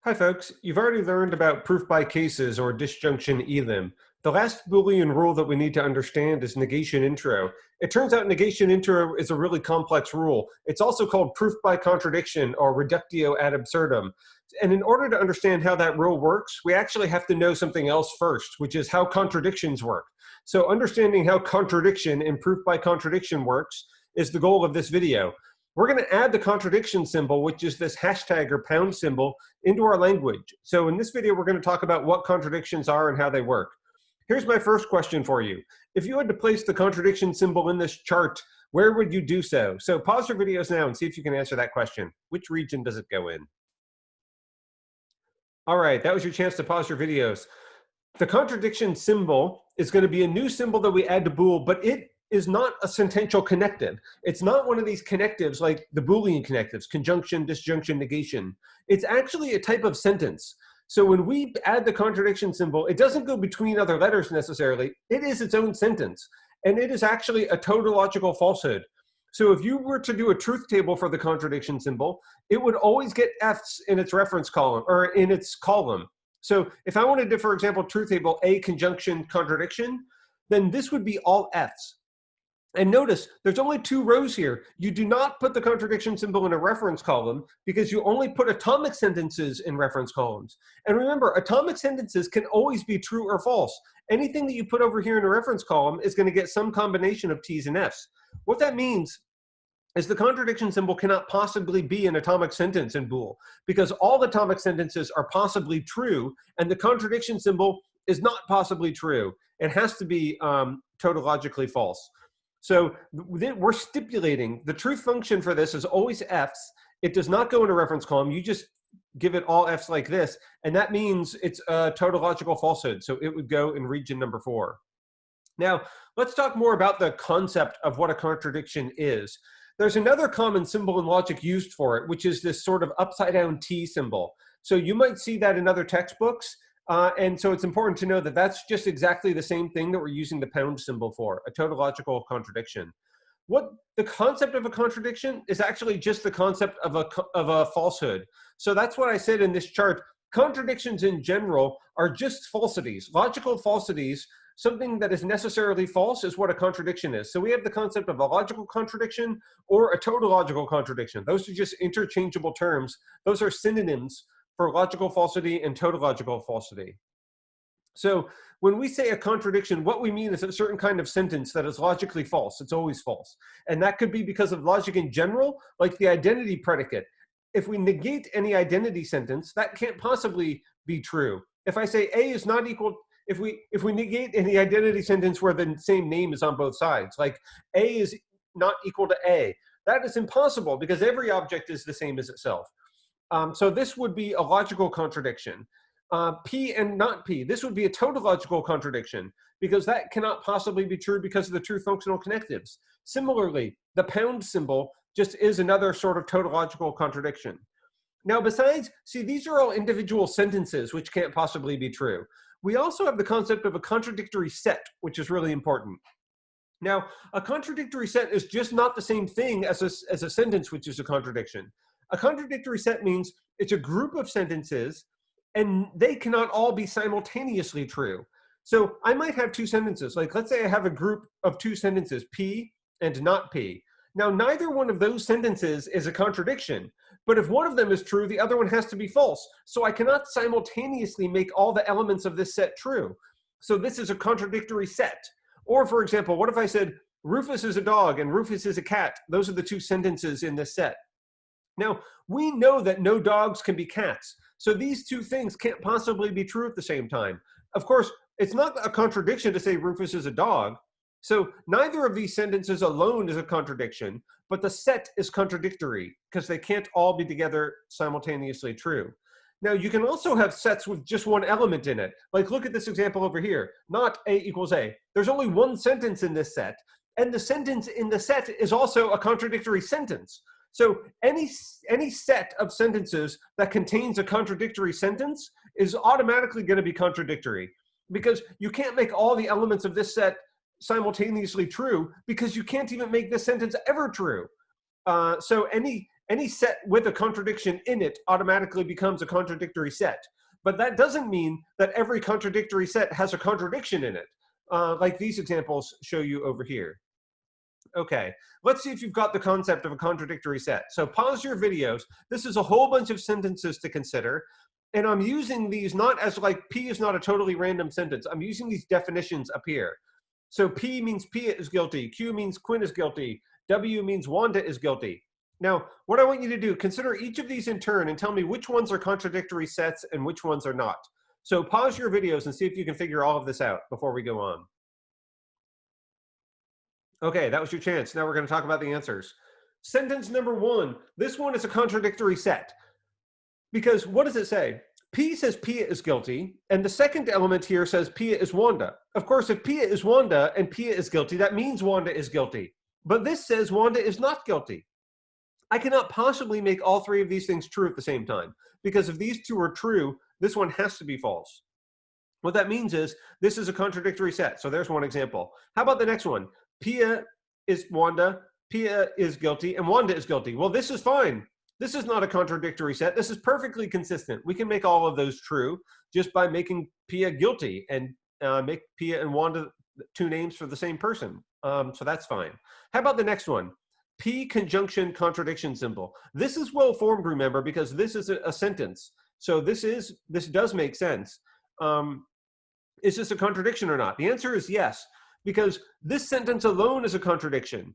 Hi folks, you've already learned about proof by cases or disjunction elim. The last Boolean rule that we need to understand is negation intro. It turns out negation intro is a really complex rule. It's also called proof by contradiction or reductio ad absurdum. And in order to understand how that rule works, we actually have to know something else first, which is how contradictions work. So understanding how contradiction and proof by contradiction works is the goal of this video. We're going to add the contradiction symbol, which is this hashtag or pound symbol, into our language. So in this video, we're going to talk about what contradictions are and how they work. Here's my first question for you. If you had to place the contradiction symbol in this chart, where would you do so? So pause your videos now and see if you can answer that question. Which region does it go in? All right, that was your chance to pause your videos. The contradiction symbol is going to be a new symbol that we add to bool, but it is not a sentential connective. It's not one of these connectives like the Boolean connectives, conjunction, disjunction, negation. It's actually a type of sentence. So when we add the contradiction symbol, it doesn't go between other letters necessarily. It is its own sentence. And it is actually a tautological falsehood. So if you were to do a truth table for the contradiction symbol, it would always get F's in its reference column or in its column. So if I wanted to, for example, truth table A conjunction contradiction, then this would be all F's. And notice, there's only two rows here. You do not put the contradiction symbol in a reference column because you only put atomic sentences in reference columns. And remember, atomic sentences can always be true or false. Anything that you put over here in a reference column is going to get some combination of T's and F's. What that means is the contradiction symbol cannot possibly be an atomic sentence in bool because all atomic sentences are possibly true and the contradiction symbol is not possibly true. It has to be tautologically false. So we're stipulating the truth function for this is always F's. It does not go in a reference column. You just give it all F's like this, and that means it's a tautological falsehood. So it would go in region number 4. Now, let's talk more about the concept of what a contradiction is. There's another common symbol in logic used for it, which is this sort of upside down T symbol. So you might see that in other textbooks. And so it's important to know that that's just exactly the same thing that we're using the pound symbol for, a tautological contradiction. What the concept of a contradiction is actually just the concept of a falsehood. So that's what I said in this chart. Contradictions in general are just falsities, logical falsities. Something that is necessarily false is what a contradiction is. So we have the concept of a logical contradiction or a tautological contradiction. Those are just interchangeable terms. Those are synonyms for logical falsity and tautological falsity. So when we say a contradiction, what we mean is a certain kind of sentence that is logically false. It's always false. And that could be because of logic in general, like the identity predicate. If we negate any identity sentence, that can't possibly be true. If I say A is not equal, if we negate any identity sentence where the same name is on both sides, like A is not equal to A, that is impossible because every object is the same as itself. So this would be a logical contradiction. P and not P, this would be a tautological contradiction because that cannot possibly be true because of the true functional connectives. Similarly, the pound symbol just is another sort of tautological contradiction. Now besides, see, these are all individual sentences which can't possibly be true. We also have the concept of a contradictory set, which is really important. Now, a contradictory set is just not the same thing as a sentence which is a contradiction. A contradictory set means it's a group of sentences and they cannot all be simultaneously true. So I might have two sentences, like let's say I have a group of two sentences, P and not P. Now neither one of those sentences is a contradiction, but if one of them is true, the other one has to be false. So I cannot simultaneously make all the elements of this set true. So this is a contradictory set. Or for example, what if I said Rufus is a dog and Rufus is a cat? Those are the two sentences in this set. Now, we know that no dogs can be cats. So these two things can't possibly be true at the same time. Of course, it's not a contradiction to say Rufus is a dog. So neither of these sentences alone is a contradiction, but the set is contradictory because they can't all be together simultaneously true. Now, you can also have sets with just one element in it. Like, look at this example over here, not A equals A. There's only one sentence in this set, and the sentence in the set is also a contradictory sentence. So any set of sentences that contains a contradictory sentence is automatically going to be contradictory because you can't make all the elements of this set simultaneously true because you can't even make this sentence ever true. So any Any set with a contradiction in it automatically becomes a contradictory set. But that doesn't mean that every contradictory set has a contradiction in it, like these examples show you over here. Okay, let's see if you've got the concept of a contradictory set. So pause your videos. This is a whole bunch of sentences to consider. And I'm using these not as like P is not a totally random sentence. I'm using these definitions up here. So P means Pia is guilty. Q means Quinn is guilty. W means Wanda is guilty. Now, what I want you to do, consider each of these in turn and tell me which ones are contradictory sets and which ones are not. So pause your videos and see if you can figure all of this out before we go on. Okay, that was your chance. Now we're going to talk about the answers. Sentence number 1. This one is a contradictory set. Because what does it say? P says Pia is guilty, and the second element here says Pia is Wanda. Of course, if Pia is Wanda and Pia is guilty, that means Wanda is guilty. But this says Wanda is not guilty. I cannot possibly make all three of these things true at the same time, because if these two are true, this one has to be false. What that means is this is a contradictory set. So there's one example. How about the next one? Pia is Wanda, Pia is guilty, and Wanda is guilty. Well, this is fine. This is not a contradictory set. This is perfectly consistent. We can make all of those true just by making Pia guilty and make Pia and Wanda two names for the same person. So that's fine. How about the next one? P conjunction contradiction symbol. This is well formed, remember, because this is a sentence. So this does make sense. Is this a contradiction or not? The answer is yes, because this sentence alone is a contradiction.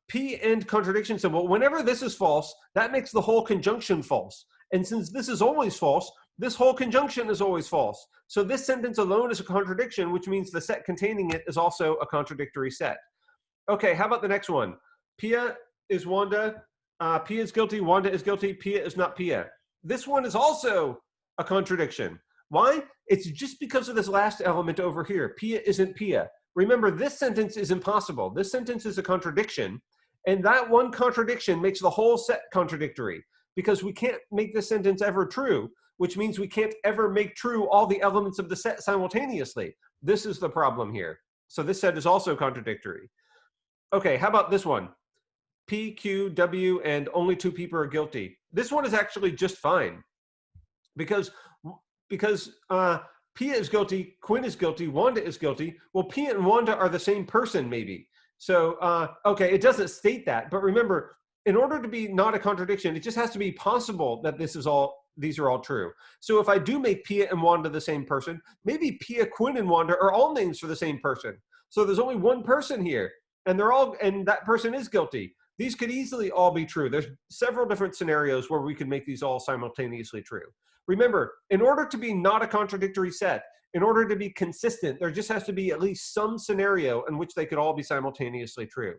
P and contradiction symbol, whenever this is false, that makes the whole conjunction false. And since this is always false, this whole conjunction is always false. So this sentence alone is a contradiction, which means the set containing it is also a contradictory set. Okay, how about the next one? Pia is Wanda, Pia is guilty, Wanda is guilty, Pia is not Pia. This one is also a contradiction. Why? It's just because of this last element over here. Pia isn't Pia. Remember, this sentence is impossible. This sentence is a contradiction, and that one contradiction makes the whole set contradictory, because we can't make this sentence ever true, which means we can't ever make true all the elements of the set simultaneously. This is the problem here. So this set is also contradictory. Okay, how about this one? P, Q, W, and only two people are guilty. This one is actually just fine, because Pia is guilty, Quinn is guilty, Wanda is guilty. Well, Pia and Wanda are the same person, maybe. So, okay, it doesn't state that. But remember, in order to be not a contradiction, it just has to be possible that these are all true. So if I do make Pia and Wanda the same person, maybe Pia, Quinn, and Wanda are all names for the same person. So there's only one person here, and that person is guilty. These could easily all be true. There's several different scenarios where we could make these all simultaneously true. Remember, in order to be not a contradictory set, in order to be consistent, there just has to be at least some scenario in which they could all be simultaneously true.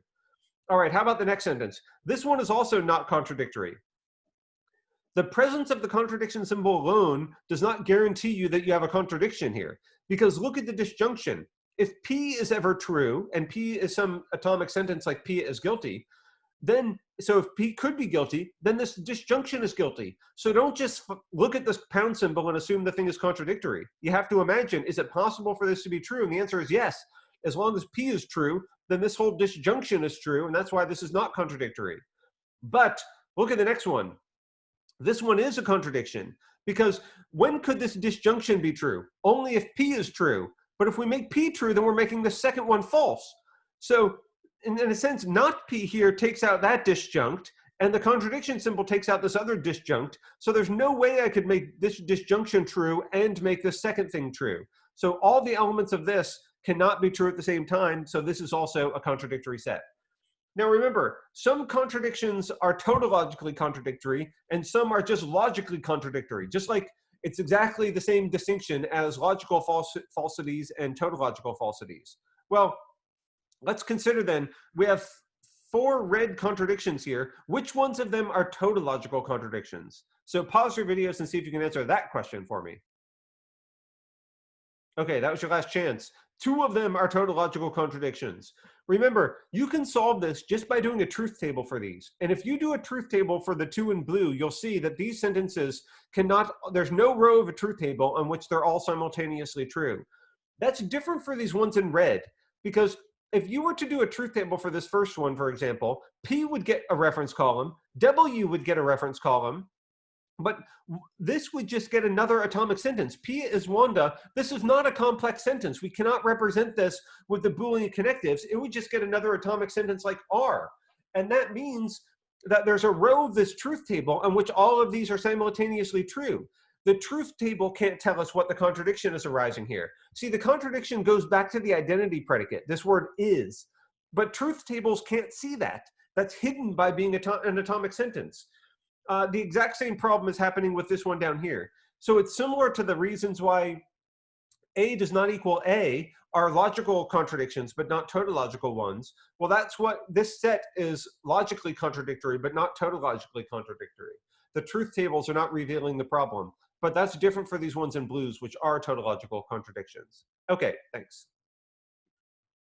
All right, how about the next sentence? This one is also not contradictory. The presence of the contradiction symbol alone does not guarantee you that you have a contradiction here, because look at the disjunction. If P is ever true, and P is some atomic sentence like P is guilty, so if P could be guilty, then this disjunction is guilty. So don't just look at this pound symbol and assume the thing is contradictory. You have to imagine, is it possible for this to be true? And the answer is yes. As long as P is true, then this whole disjunction is true, and that's why this is not contradictory. But look at the next one. This one is a contradiction, because when could this disjunction be true? Only if P is true. But if we make P true, then we're making the second one false. So in a sense, not P here takes out that disjunct, and the contradiction symbol takes out this other disjunct. So there's no way I could make this disjunction true and make the second thing true. So all the elements of this cannot be true at the same time. So this is also a contradictory set. Now remember, some contradictions are tautologically contradictory, and some are just logically contradictory. Just like it's exactly the same distinction as logical falsities and tautological falsities. Well, let's consider then, we have 4 red contradictions here. Which ones of them are tautological contradictions? So pause your videos and see if you can answer that question for me. Okay, that was your last chance. 2 of them are tautological contradictions. Remember, you can solve this just by doing a truth table for these. And if you do a truth table for the 2 in blue, you'll see that these sentences there's no row of a truth table on which they're all simultaneously true. That's different for these ones in red, because if you were to do a truth table for this first one, for example, P would get a reference column, W would get a reference column, but this would just get another atomic sentence. P is Wanda. This is not a complex sentence. We cannot represent this with the Boolean connectives. It would just get another atomic sentence like R. And that means that there's a row of this truth table in which all of these are simultaneously true. The truth table can't tell us what the contradiction is arising here. See, the contradiction goes back to the identity predicate, this word is. But truth tables can't see that. That's hidden by being an atomic sentence. The exact same problem is happening with this one down here. So it's similar to the reasons why A does not equal A are logical contradictions, but not tautological ones. Well, that's what this set is, logically contradictory, but not tautologically contradictory. The truth tables are not revealing the problem, but that's different for these ones in blues, which are tautological contradictions. Okay, thanks.